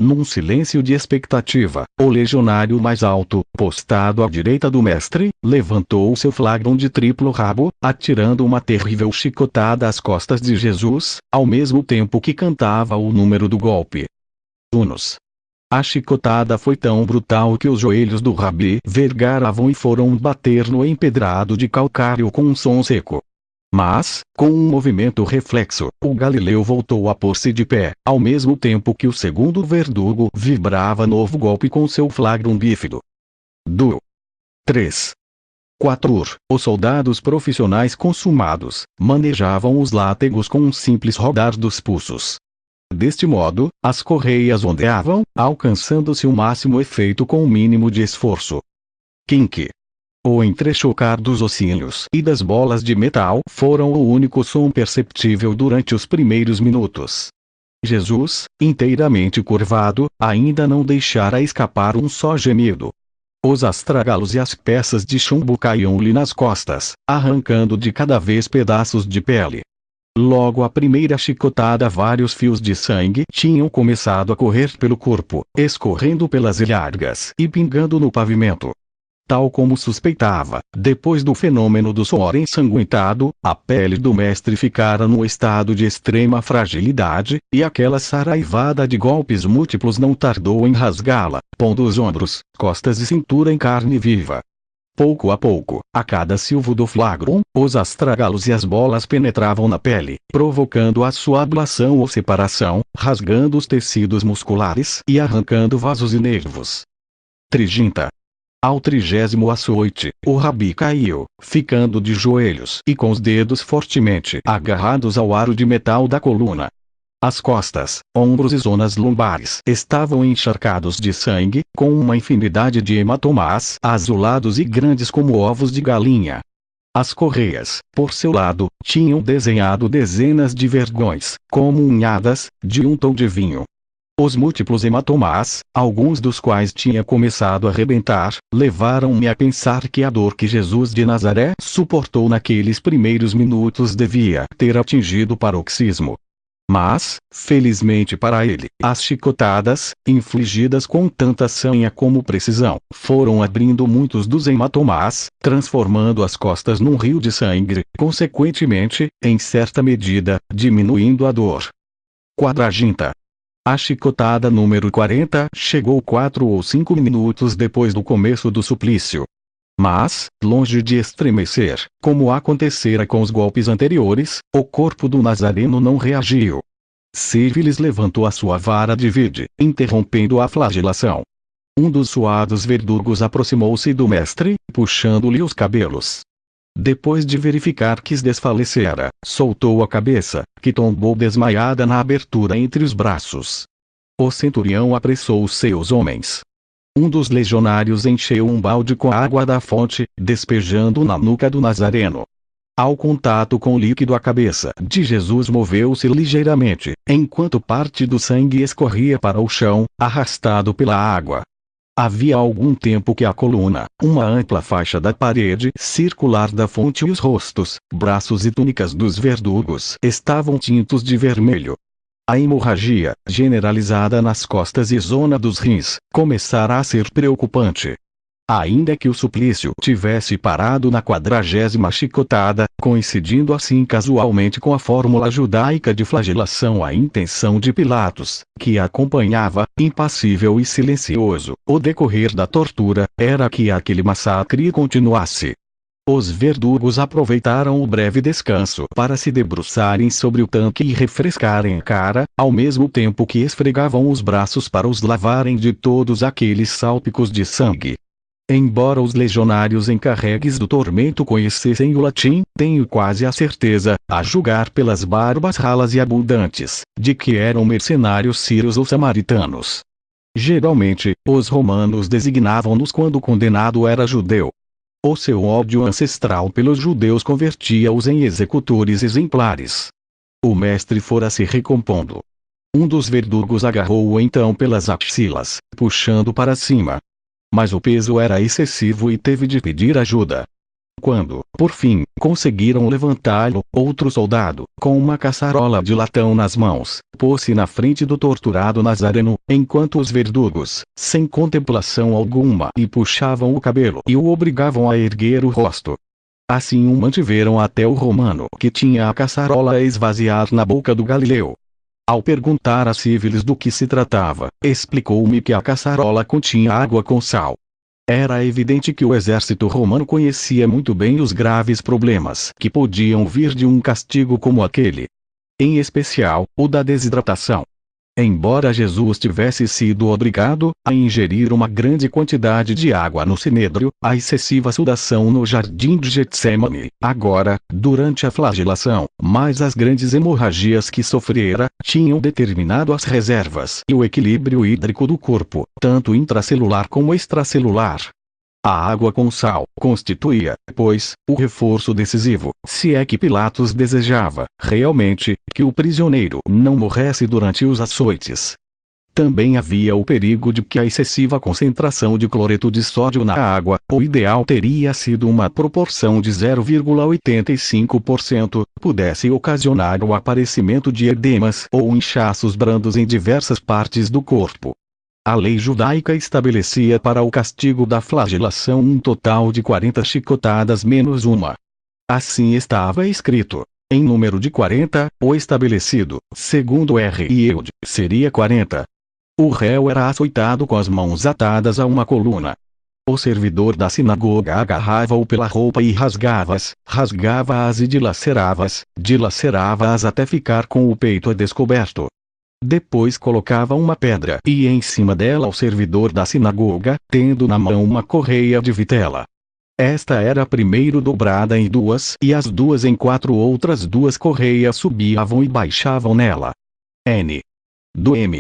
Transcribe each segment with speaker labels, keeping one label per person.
Speaker 1: num silêncio de expectativa, o legionário mais alto, postado à direita do mestre, levantou seu flagrão de triplo rabo, atirando uma terrível chicotada às costas de Jesus, ao mesmo tempo que cantava o número do golpe. Unos. A chicotada foi tão brutal que os joelhos do rabi vergaravam e foram bater no empedrado de calcário com um som seco. Mas, com um movimento reflexo, o galileu voltou a pôr-se de pé, ao mesmo tempo que o segundo verdugo vibrava novo golpe com seu flagrão bífido. 2. 3. 4. Os soldados profissionais consumados manejavam os látegos com um simples rodar dos pulsos. Deste modo, as correias ondeavam, alcançando-se o máximo efeito com o mínimo de esforço. Quinque. O entrechocar dos ossinhos e das bolas de metal foram o único som perceptível durante os primeiros minutos. Jesus, inteiramente curvado, ainda não deixara escapar um só gemido. Os astragalos e as peças de chumbo caíam-lhe nas costas, arrancando de cada vez pedaços de pele. Logo à primeira chicotada vários fios de sangue tinham começado a correr pelo corpo, escorrendo pelas ilhargas e pingando no pavimento. Tal como suspeitava, depois do fenômeno do suor ensanguentado, a pele do mestre ficara num estado de extrema fragilidade, e aquela saraivada de golpes múltiplos não tardou em rasgá-la, pondo os ombros, costas e cintura em carne viva. Pouco a pouco, a cada silvo do flagrum, os astragalos e as bolas penetravam na pele, provocando a sua ablação ou separação, rasgando os tecidos musculares e arrancando vasos e nervos. 30. Ao 30º açoite, o rabi caiu, ficando de joelhos e com os dedos fortemente agarrados ao aro de metal da coluna. As costas, ombros e zonas lombares estavam encharcados de sangue, com uma infinidade de hematomas azulados e grandes como ovos de galinha. As correias, por seu lado, tinham desenhado dezenas de vergões, como unhadas, de um tom de vinho. Os múltiplos hematomas, alguns dos quais tinha começado a rebentar, levaram-me a pensar que a dor que Jesus de Nazaré suportou naqueles primeiros minutos devia ter atingido o paroxismo. Mas, felizmente para ele, as chicotadas, infligidas com tanta sanha como precisão, foram abrindo muitos dos hematomas, transformando as costas num rio de sangue, consequentemente, em certa medida, diminuindo a dor. 40. A chicotada número 40 chegou 4 ou 5 minutos depois do começo do suplício. Mas, longe de estremecer, como acontecera com os golpes anteriores, o corpo do Nazareno não reagiu. Sífilis levantou a sua vara de vide, interrompendo a flagelação. Um dos suados verdugos aproximou-se do mestre, puxando-lhe os cabelos. Depois de verificar que desfalecera, soltou a cabeça, que tombou desmaiada na abertura entre os braços. O centurião apressou os seus homens. Um dos legionários encheu um balde com água da fonte, despejando na nuca do Nazareno. Ao contato com o líquido, a cabeça de Jesus moveu-se ligeiramente, enquanto parte do sangue escorria para o chão, arrastado pela água. Havia algum tempo que a coluna, uma ampla faixa da parede circular da fonte e os rostos, braços e túnicas dos verdugos estavam tintos de vermelho. A hemorragia, generalizada nas costas e zona dos rins, começara a ser preocupante. Ainda que o suplício tivesse parado na 40ª chicotada, coincidindo assim casualmente com a fórmula judaica de flagelação, a intenção de Pilatos, que acompanhava, impassível e silencioso, o decorrer da tortura, era que aquele massacre continuasse. Os verdugos aproveitaram o breve descanso para se debruçarem sobre o tanque e refrescarem a cara, ao mesmo tempo que esfregavam os braços para os lavarem de todos aqueles salpicos de sangue. Embora os legionários encarregues do tormento conhecessem o latim, tenho quase a certeza, a julgar pelas barbas ralas e abundantes, de que eram mercenários sírios ou samaritanos. Geralmente, os romanos designavam-nos quando o condenado era judeu. O seu ódio ancestral pelos judeus convertia-os em executores exemplares. O mestre fora se recompondo. Um dos verdugos agarrou-o então pelas axilas, puxando para cima. Mas o peso era excessivo e teve de pedir ajuda. Quando, por fim, conseguiram levantá-lo, outro soldado, com uma caçarola de latão nas mãos, pôs-se na frente do torturado Nazareno, enquanto os verdugos, sem contemplação alguma, lhe puxavam o cabelo e o obrigavam a erguer o rosto. Assim o mantiveram até o romano que tinha a caçarola esvaziar na boca do Galileu. Ao perguntar a Cívilis do que se tratava, explicou-me que a caçarola continha água com sal. Era evidente que o exército romano conhecia muito bem os graves problemas que podiam vir de um castigo como aquele. Em especial, o da desidratação. Embora Jesus tivesse sido obrigado a ingerir uma grande quantidade de água no sinédrio, a excessiva sudação no jardim de Getsemane, agora, durante a flagelação, mais as grandes hemorragias que sofrera, tinham determinado as reservas e o equilíbrio hídrico do corpo, tanto intracelular como extracelular. A água com sal constituía, pois, o reforço decisivo, se é que Pilatos desejava, realmente, que o prisioneiro não morresse durante os açoites. Também havia o perigo de que a excessiva concentração de cloreto de sódio na água, o ideal teria sido uma proporção de 0,85%, pudesse ocasionar o aparecimento de edemas ou inchaços brandos em diversas partes do corpo. A lei judaica estabelecia para o castigo da flagelação um total de 40 chicotadas menos uma. Assim estava escrito. Em número de 40, o estabelecido, segundo R. e Eude, seria 40. O réu era açoitado com as mãos atadas a uma coluna. O servidor da sinagoga agarrava-o pela roupa e rasgava-as e dilacerava-as até ficar com o peito descoberto. Depois colocava uma pedra e em cima dela o servidor da sinagoga, tendo na mão uma correia de vitela. Esta era primeiro dobrada em duas e as duas em quatro outras duas correias subiam e baixavam nela.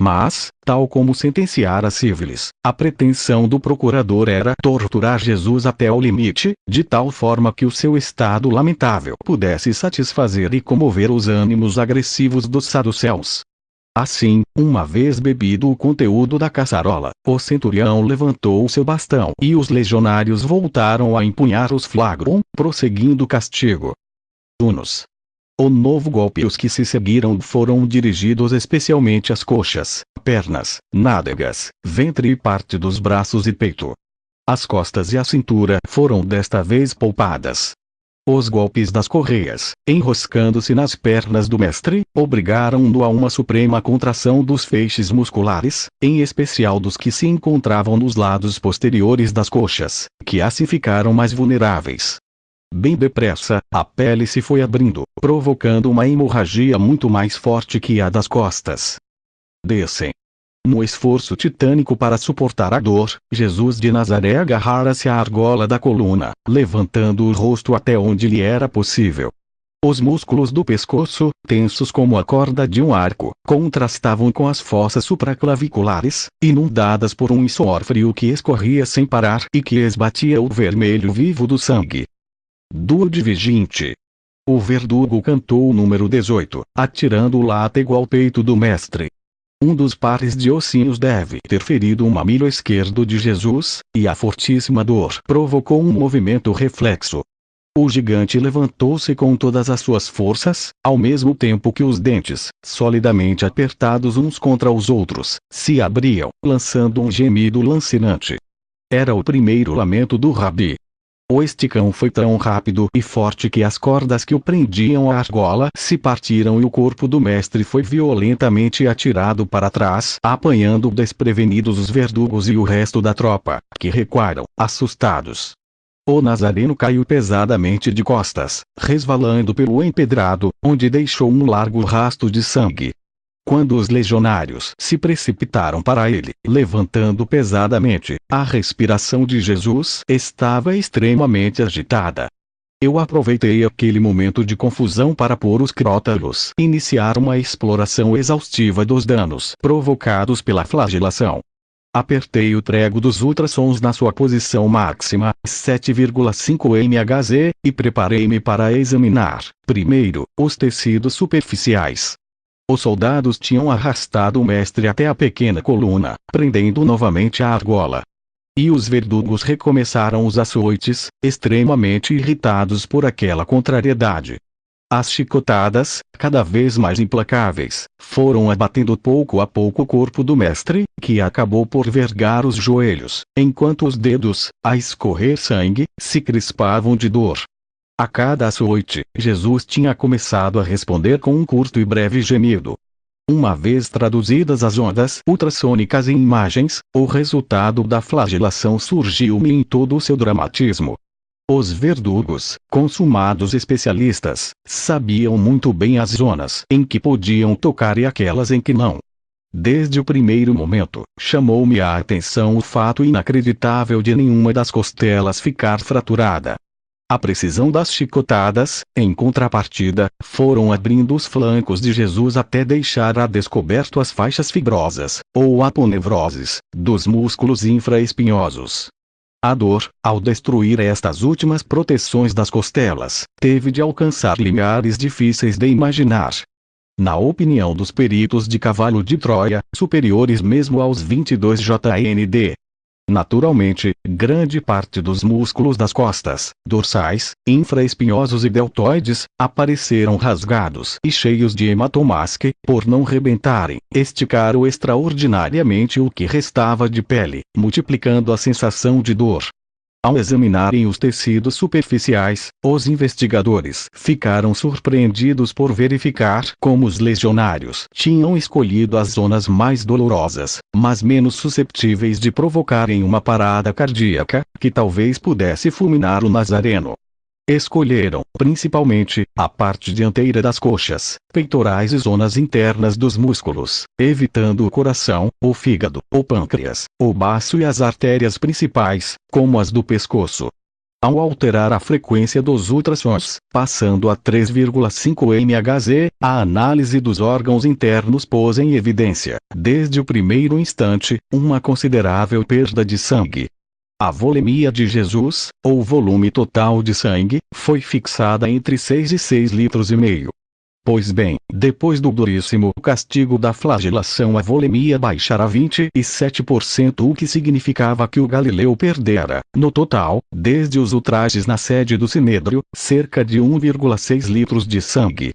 Speaker 1: Mas, tal como sentenciara Cívilis, a pretensão do procurador era torturar Jesus até o limite, de tal forma que o seu estado lamentável pudesse satisfazer e comover os ânimos agressivos dos saduceus. Assim, uma vez bebido o conteúdo da caçarola, o centurião levantou o seu bastão e os legionários voltaram a empunhar os flagrum, prosseguindo o castigo. O novo golpe e os que se seguiram foram dirigidos especialmente às coxas, pernas, nádegas, ventre e parte dos braços e peito. As costas e a cintura foram desta vez poupadas. Os golpes das correias, enroscando-se nas pernas do mestre, obrigaram-no a uma suprema contração dos feixes musculares, em especial dos que se encontravam nos lados posteriores das coxas, que assim ficaram mais vulneráveis. Bem depressa, a pele se foi abrindo, provocando uma hemorragia muito mais forte que a das costas. No esforço titânico para suportar a dor, Jesus de Nazaré agarrara-se à argola da coluna, levantando o rosto até onde lhe era possível. Os músculos do pescoço, tensos como a corda de um arco, contrastavam com as fossas supraclaviculares, inundadas por um suor frio que escorria sem parar e que esbatia o vermelho vivo do sangue. O verdugo cantou o número 18, atirando o látego ao peito do mestre. Um dos pares de ossinhos deve ter ferido o mamilo esquerdo de Jesus, e a fortíssima dor provocou um movimento reflexo. O gigante levantou-se com todas as suas forças, ao mesmo tempo que os dentes, solidamente apertados uns contra os outros, se abriam, lançando um gemido lancinante. Era o primeiro lamento do rabi. O esticão foi tão rápido e forte que as cordas que o prendiam à argola se partiram e o corpo do mestre foi violentamente atirado para trás, apanhando desprevenidos os verdugos e o resto da tropa, que recuaram, assustados. O Nazareno caiu pesadamente de costas, resvalando pelo empedrado, onde deixou um largo rastro de sangue. Quando os legionários se precipitaram para ele, levantando pesadamente, a respiração de Jesus estava extremamente agitada. Eu aproveitei aquele momento de confusão para por os crótalos iniciar uma exploração exaustiva dos danos provocados pela flagelação. Apertei o prego dos ultrassons na sua posição máxima, 7,5 MHz, e preparei-me para examinar, primeiro, os tecidos superficiais. Os soldados tinham arrastado o mestre até a pequena coluna, prendendo novamente a argola. E os verdugos recomeçaram os açoites, extremamente irritados por aquela contrariedade. As chicotadas, cada vez mais implacáveis, foram abatendo pouco a pouco o corpo do mestre, que acabou por vergar os joelhos, enquanto os dedos, a escorrer sangue, se crispavam de dor. A cada açoite, Jesus tinha começado a responder com um curto e breve gemido. Uma vez traduzidas as ondas ultrassônicas em imagens, o resultado da flagelação surgiu-me em todo o seu dramatismo. Os verdugos, consumados especialistas, sabiam muito bem as zonas em que podiam tocar e aquelas em que não. Desde o primeiro momento, chamou-me a atenção o fato inacreditável de nenhuma das costelas ficar fraturada. A precisão das chicotadas, em contrapartida, foram abrindo os flancos de Jesus até deixar a descoberto as faixas fibrosas, ou aponevroses, dos músculos infraespinhosos. A dor, ao destruir estas últimas proteções das costelas, teve de alcançar limiares difíceis de imaginar. Na opinião dos peritos de cavalo de Troia, superiores mesmo aos 22 JND. Naturalmente, grande parte dos músculos das costas, dorsais, infraespinhosos e deltoides, apareceram rasgados e cheios de hematomas que, por não rebentarem, esticaram extraordinariamente o que restava de pele, multiplicando a sensação de dor. Ao examinarem os tecidos superficiais, os investigadores ficaram surpreendidos por verificar como os legionários tinham escolhido as zonas mais dolorosas, mas menos susceptíveis de provocarem uma parada cardíaca, que talvez pudesse fulminar o Nazareno. Escolheram, principalmente, a parte dianteira das coxas, peitorais e zonas internas dos músculos, evitando o coração, o fígado, o pâncreas, o baço e as artérias principais, como as do pescoço. Ao alterar a frequência dos ultrassons, passando a 3,5 MHz, a análise dos órgãos internos pôs em evidência, desde o primeiro instante, uma considerável perda de sangue. A volemia de Jesus, ou volume total de sangue, foi fixada entre 6 e 6,5 litros. Pois bem, depois do duríssimo castigo da flagelação a volemia baixara a 27%, o que significava que o Galileu perdera, no total, desde os ultrajes na sede do Sinédrio, cerca de 1,6 litros de sangue.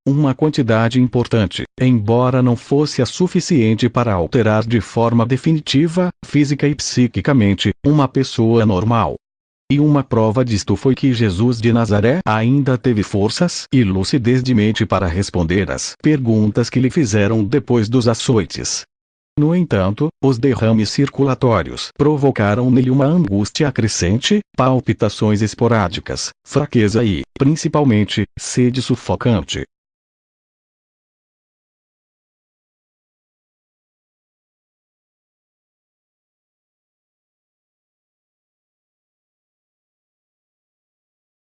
Speaker 1: Uma quantidade importante, embora não fosse a suficiente para alterar de forma definitiva, física e psiquicamente, uma pessoa normal. E uma prova disto foi que Jesus de Nazaré ainda teve forças e lucidez de mente para responder às perguntas que lhe fizeram depois dos açoites. No entanto, os derrames circulatórios provocaram nele uma angústia crescente, palpitações esporádicas, fraqueza e, principalmente, sede sufocante.